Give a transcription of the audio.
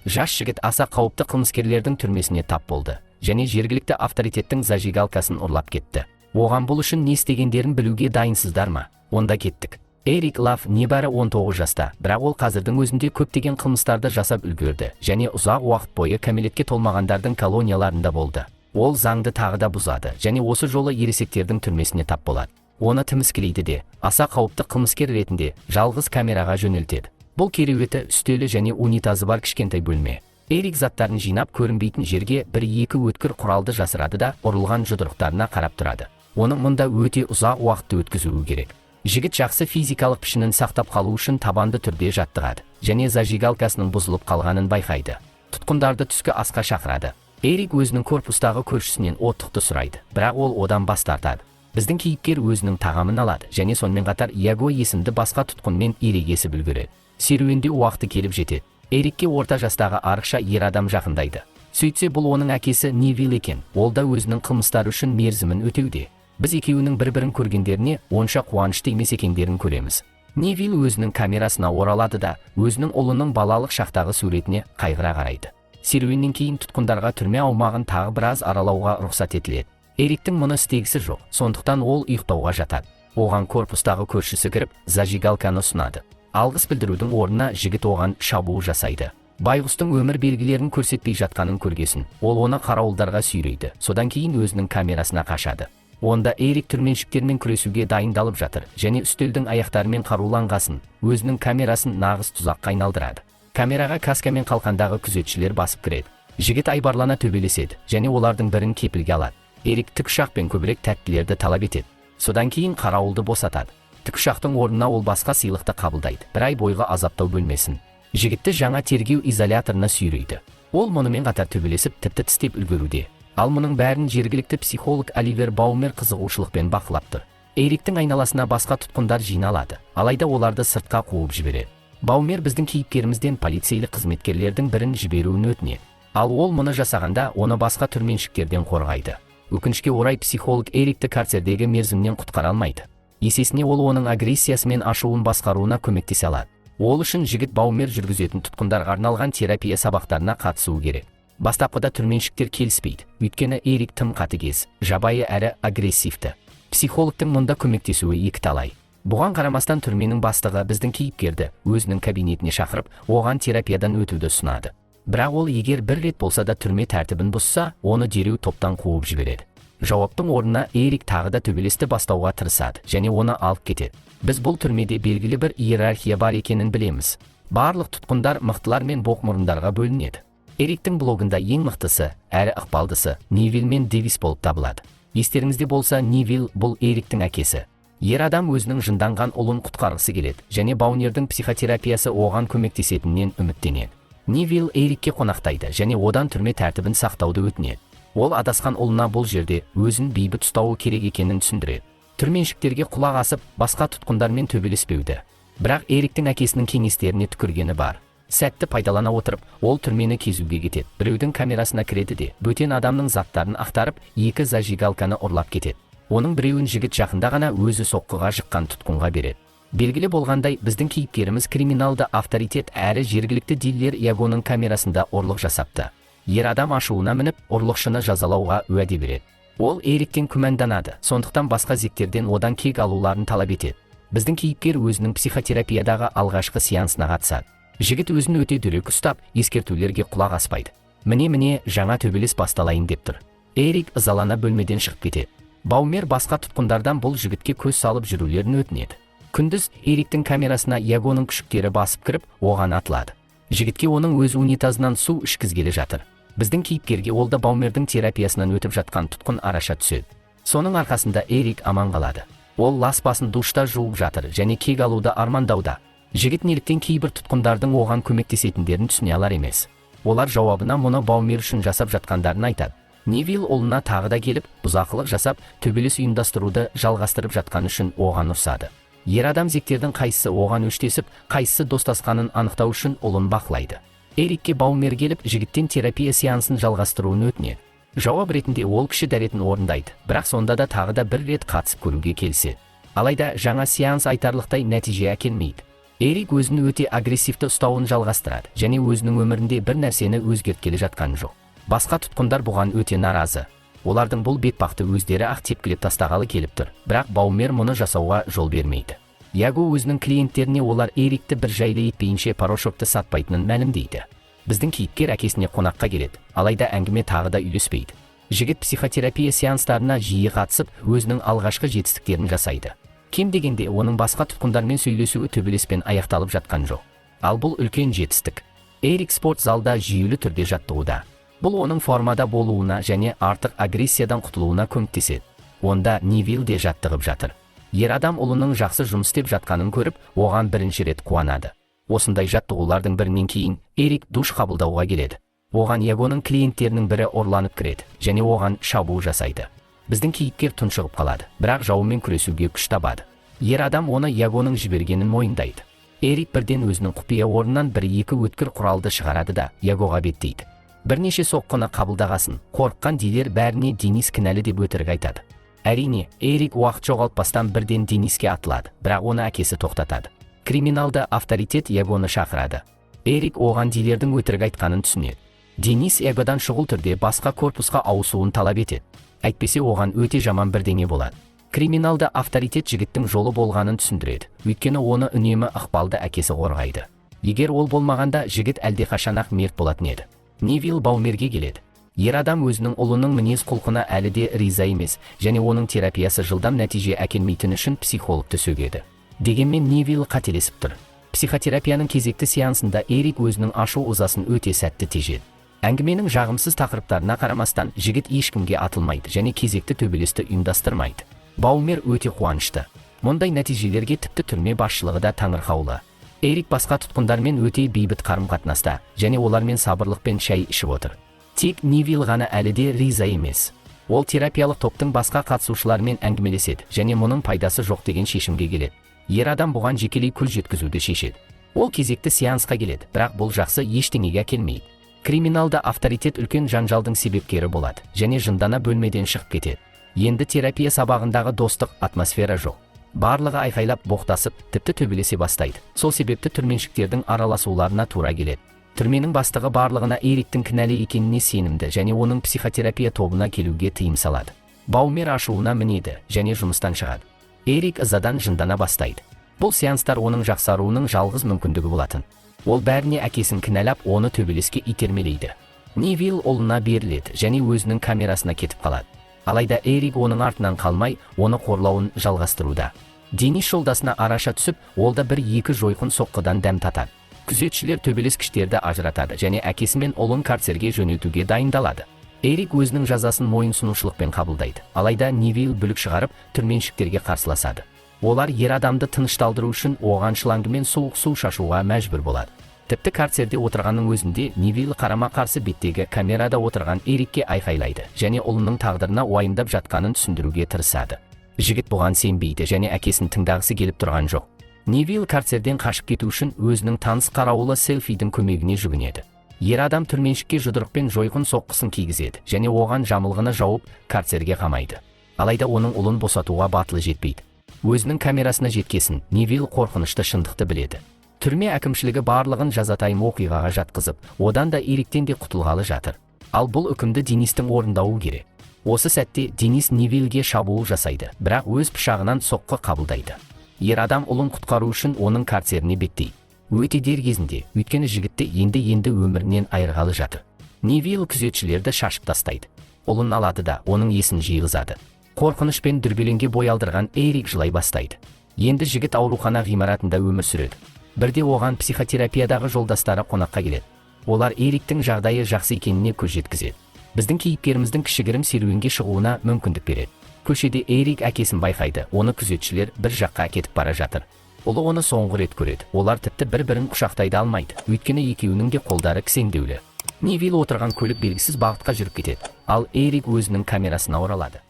Жас жігіт аса қауіпті қылмыскерлердің түрмесіне тап болды және жергілікті авторитеттің зажигалкасын ұрлап кетті. Оған бұл үшін не істегендерін білуге дайынсыздар ма? Онда кеттік. Эрик Лав небәрі 19 жаста, бірақ ол қазірдің өзінде көптеген қылмыстарды жасап үлгерді және ұзақ уақыт бойы кәмелетке толмағандардың колонияларында болды. Ол заңды тағы да бұзады және осы жолы ересектердің түрмесіне тап болады. Оны тіміскілейді де, аса қауіпті қылмыскер ретінде жалғыз камераға жөнелтеді. Бұл кереуеті, үстелі және унитазы бар кішкентай бөлме. Эрик заттарын жинап көрінбейтін жерге 1-2 өткір құралды жасырады да ұрылған жұдырықтарына қарап тұрады. Оның мұнда өте ұзақ уақытты өткізуі керек. Жігіт жақсы физикалық пішінін сақтап қалу үшін табанды түрде жаттығады және зажигалкасының бұзылып қалғанын байқайды. Тұтқындарды түскі асқа шақырады. Эрик өзінің корпустағы көршісінен оттықты сұрайды, бірақ ол одан бас тартады. Біздің кейіпкер өзінің тағамын алады және сонымен қатар Яго есімді басқа тұтқынмен ерегесіп үлгереді. Серуенде уақыты келіп жетеді. Эрикке орта жастағы арықша ер адам жақындайды. Сөйтсе бұл оның әкесі Невил екен. Ол да өзінің қылмыстары үшін мерзімін өтеуде. Біз екеуінің бір-бірін көргендеріне онша қуанышты емес екендерін көреміз. Невил өзінің камерасына оралады да өзінің ұлының балалық шақтағы суретіне қайғыра қарайды. Серуеннен кейін тұтқындарға түрме аумағын тағы біраз аралауға рұқсат етіледі. Эриктің мұны істегісі жоқ, сондықтан ол ұйықтауға жатады. Оған корпустағы көршісі кіріп, зажигалканы ұсынады. Алғыс білдірудің орнына жігіт оған шабуыл жасайды. Байғұстың өмір белгілерін көрсетпей жатқанын көргесін, ол оны қарауылдарға сүйрейді. Содан кейін өзінің камерасына қашады. Онда Эрик түрменшіктермен күресуге дайындалып жатыр және үстелдің аяқтарымен қаруланғасын, өзінің камерасын нағыз тұзаққа айналдырады. Камераға каска мен қалқандағы күзетшілер басып кіреді. Жігіт айбарлана төбелеседі және олардың бірін кепілге алады. Эрик тікұшақпен көбірек тәттілерді талап етеді. Содан кейін қарауылды босатады. Тікұшақтың орнына ол басқа сыйлықты қабылдайды. Бір ай бойғы азаптау бөлмесін. Жігітті жаңа тергеу изоляторына сүйрейді. Ол мұнымен қатар төбелесіп тіпті тістеп үлгеруде. Ал мұның бәрін жергілікті психолог Оливер Баумер қызығушылықпен бақылап тұр. Эриктің айналасына басқа тұтқындар жиналады, алайда оларды сыртқа қуып жібереді. Баумер біздің кейіпкерімізден полицейлік қызметкерлердің бірін жіберуін өтінеді. Ал ол мұны жасағанда оны басқа түрменшіктерден қорғайды. Өкінішке орай психолог Эрикті карцердегі мерзімнен құтқара алмайды. Есесіне ол оның агрессиясы мен ашуын басқаруына көмектесе алады. Ол үшін жігіт Баумер жүргізетін тұтқындарға арналған терапия сабақтарына қатысуы керек. Бастапқыда түрменшіктер келіспейді, өйткені Эрик тым қатыгез, жабайы әрі агрессивті. Психологтың мұнда көмектесуі екіталай. Бұған қарамастан түрменің бастығы біздің кейіпкерді өзінің кабинетіне шақырып, оған терапиядан өтуді ұсынады. Бірақ ол егер бір рет болса да түрме тәртібін бұзса, оны дереу топтан қуып жібереді. Жауаптың орнына Эрик тағы да төбелесті бастауға тырысады және оны алып кетеді. Біз бұл түрмеде белгілі бір иерархия бар екенін білеміз. Барлық тұтқындар мықтылар мен боқмұрындарға бөлінеді. Эриктің блогында ең мықтысы, әрі ықпалдысы Невил мен Дэвис болып табылады. Естеріңізде болса, Невил бұл Эриктің әкесі. Ер адам өзінің жынданған ұлын құтқарғысы келеді және Баумердің психотерапиясы оған көмектесетінен үміттенеді. Невил Эрикке қонақтайды және одан түрме тәртібін сақтауды өтінеді. Ол адасқан ұлына бұл жерде өзін бейбіт ұстауы керек екенін түсіндіреді. Түрменшіктерге құлақ асып, басқа тұтқындармен төбелеспеуді. Бірақ Эриктің әкесінің кеңестеріне түкіргені бар. Сәтті пайдалана отырып, ол түрмені кезуге кетеді. Біреудің камерасына кіреді де, бөтен адамның заттарын ақтарып, 2 зажигалканы ұрлап кетеді. Оның біреуін жігіт жақында ғана өзі соққыға жыққан тұтқынға береді. Белгілі болғандай, біздің кейіпкеріміз криминалды авторитет әрі жергілікті дилер Ягоның камерасында ұрлық жасапты. Ер адам ашуына мініп, ұрлықшыны жазалауға уәде береді. Ол Эриктен күмәнданады, сондықтан басқа зектерден одан кек алуларын талап етеді. Біздің кейіпкер өзінің психотерапиядағы алғашқы сеансына қатысады. Жігіт өзін өте дөрекі ұстап, ескертулерге құлақ аспайды. Міне жаңа төбелес басталайын деп тұр. Эрик ызалана бөлмеден шығып кетеді. Баумер басқа тұтқындардан бұл жігітке көз салып жүрулерін өтінеді. Күндіз Эриктің камерасына Ягоның күшіктері басып кіріп, оған атылады. Жігітке оның өз унитазынан су ішкізгелі жатыр. Біздің кейіпкерге ол да Баумердің терапиясынан өтіп жатқан тұтқын араша түседі. Соның арқасында Эрик аман қалады. Ол лас басын душта жуып жатыр және кек алуды армандауда. Жігіт неліктен кейбір тұтқындардың оған көмектесетіндерін түсіне алар емес. Олар жауабына мұны Баумер үшін жасап жатқандарын айтады. Невил ұлына тағы да келіп, бұзақылық жасап, төбелес ұйымдастыруды жалғастырып жатқан үшін оған ұрсады. Ер адам зектердің қайсысы оған өштесіп, қайсысы достасқанын анықтау үшін ұлын бақылайды. Эрикке Баумер келіп, жігіттен терапия сеансын жалғастыруын өтінеді. Жауап ретінде ол кіші дәретін орындайды, бірақ сонда да тағы да бір рет қатысып көруге келсе. Алайда жаңа сеанс айтарлықтай нәтиже әкелмейді. Эрик өзін өте агрессивті ұстауын жалғастырады және өзінің өмірінде бір нәрсені өзгерткелі жатқан жоқ. Басқа тұтқындар бұған өте наразы. Олардың бұл бетпақты өздері ақ тепкілеп тастағалы келіп тұр, бірақ Баумер мұны жасауға жол бермейді. Яго өзінің клиенттеріне олар Эрикті бір жайлы етпейінше порошокты сатпайтынын мәлімдейді. Біздің кейіпкер әкесіне қонаққа келеді, алайда әңгіме тағы да үйлеспейді. Жігіт психотерапия сеанстарына жиі қатысып, өзінің алғашқы жетістіктерін жасайды. Кем дегенде оның басқа тұтқындармен сөйлесуі төбелеспен аяқталып жатқан жоқ. Ал бұл үлкен жетістік. Эрик спорт залда жүйелі түрде жаттығуда. Бұл оның формада болуына және артық агрессиядан құтылуына көмектеседі. Онда Невилл де жаттығып жатыр. Ер адам ұлының жақсы жұмыс істеп жатқанын көріп, оған бірінші рет қуанады. Осындай жаттығулардың бірінен кейін Эрик душ қабылдауға келеді. Оған Ягоның клиенттерінің бірі орланып кіреді және оған шабуыл жасайды. Біздің кейіпкер тұншығып қалады, бірақ жаумен күресуге күш табады. Ер адам оны Ягоның жібергенін мойындайды. Эрик бірден өзінің құпия орнынан бір-екі өткір құралды шығарады да Ягоға беттейді. Бірнеше соққыны қабылдағасын, қорыққан дилер бәріне Денис кінәлі деп өтірік айтады. Әрине, Эрик уақыт жоғалтпастан бірден Дениске атылады, бірақ оны әкесі тоқтатады. Криминалды авторитет Ягоны шақырады. Эрик оған дилердің өтірік айтқанын түсінеді. Денис Ягодан шұғыл түрде басқа корпусқа ауысуын талап етеді. Әйтпесе оған өте жаман бірдеңе болады. Криминалды авторитет жігіттің жолы болғанын түсіндіреді, өйткені оны үнемі ықпалды әкесі қорғайды. Егер ол болмағанда жігіт әлдеқашан-ақ мерт болатын еді. Невилл Баумерге келеді. Ер адам өзінің ұлының мінез құлқына әлі де риза емес және оның терапиясы жылдам нәтиже әкелмейтіні үшін психологты сөгеді. Дегенмен Невилл қателесіп тұр. Психотерапияның кезекті сеансында Эрик өзінің ашу-ызасын өте сәтті тежеді. Әңгіменің жағымсыз тақырыптарына қарамастан жігіт ешкімге атылмайды және кезекті төбелесті ұйымдастырмайды. Баумер өте қуанышты. Мұндай нәтижелерге тіпті түрме басшылығы да таңырқаулы. Эрик басқа тұтқындармен өте бейбіт қарым-қатынаста және олармен сабырлықпен шай ішіп отыр. Тек Невилл ғана әлі де риза емес. Ол терапиялық топтың басқа қатысушылармен әңгімелеседі және мұның пайдасы жоқ деген шешімге келеді. Ер адам бұған жекелей күл жеткізуді шешеді. Ол кезекті сеансқа келеді, бірақ бұл жақсы ештеңеге әкелмейді. Криминалды авторитет үлкен жанжалдың себепкері болады және жындана бөлмеден шығып кетеді. Енді терапия сабағындағы достық атмосфера жоқ. Барлығы айқайлап боқтасып, тіпті төбелесе бастайды. Сол себепті түрменшіктердің араласуларына тура келеді. Түрменің бастығы барлығына Эриктің кінәлі екеніне сенімді және оның психотерапия тобына келуге тыйым салады. Баумер ашуына мінеді және жұмыстан шығады. Эрик ызадан жындана бастайды. Бұл сеанстар оның жақсаруының жалғыз мүмкіндігі болатын. Ол бәріне әкесін кінәлап, оны төбелеске итермелейді. Невилл ұлына беріледі және өзінің камерасына кетіп қалады. Алайда Эрик оның артынан қалмай, оны қорлауын жалғастыруда. Денис жолдасына араша түсіп, ол да бір-екі жойқын соққыдан дәм татады. Күзетшілер төбелескіштерді ажыратады және әкесі мен ұлын карцерге жөнелтуге дайындалады. Эрик өзінің жазасын мойынсұнушылықпен қабылдайды. Алайда Невилл бүлік шығарып, түрменшіктерге қарсыласады. Олар ер адамды тынышталдыру үшін оған шлангымен суық су шашуға мәжбүр болады. Тіпті карцерде отырғанның өзінде Невилл қарама-қарсы беттегі камерада отырған Эрикке айқайлайды және ұлының тағдырына уайымдап жатқанын түсіндіруге тырысады. Жігіт бұған сенбейді және әкесін тыңдағысы келіп тұрған жоқ. Невилл карцерден қашып кету үшін өзінің таныс қарауылы Селфидің көмегіне жүгінеді. Ер адам түрменшікке жұдырықпен жойқын соққысын кигізеді және оған жамылғыны жауып карцерге қамайды. Алайда оның ұлын босатуға батылы жетпейді. Өзінің камерасына жеткесін Невилл қорқынышты шындықты біледі. Түрме әкімшілігі барлығын жазатайым оқиғаға жатқызып, одан да Эриктен де құтылғалы жатыр. Ал бұл үкімді Денистің орындауы керек. Осы сәтте Денис Невиллге шабуыл жасайды, бірақ өз пышағынан соққы қабылдайды. Ер адам ұлын құтқару үшін оның карцеріне беттейді. Өте дер кезінде, өйткені жігітті енді өмірінен айырғалы жатыр. Невилл күзетшілерді шашып тастайды. Ұлын алады да оның есін жиғызады. Қорқыныш пен дүрбелеңге бой алдырған Эрик жылай бастайды. Енді жігіт аурухана ғимаратында өмір сүреді. Бірде оған психотерапиядағы жолдастары қонаққа келеді. Олар Эриктің жағдайы жақсы екеніне көз жеткізеді. Біздің кейіпкеріміздің кішігірім серуенге шығуына мүмкіндік береді. Көшеде Эрик әкесін байқайды, оны күзетшілер бір жаққа әкетіп бара жатыр. Ұлы оны соңғы рет көреді. Олар тіпті бір-бірін құшақтай алмайды, өйткені екеуінің де қолдары кісендеулі. Невилл отырған көлік белгісіз бағытқа жүріп кетеді, ал Эрик өзінің камерасына оралады.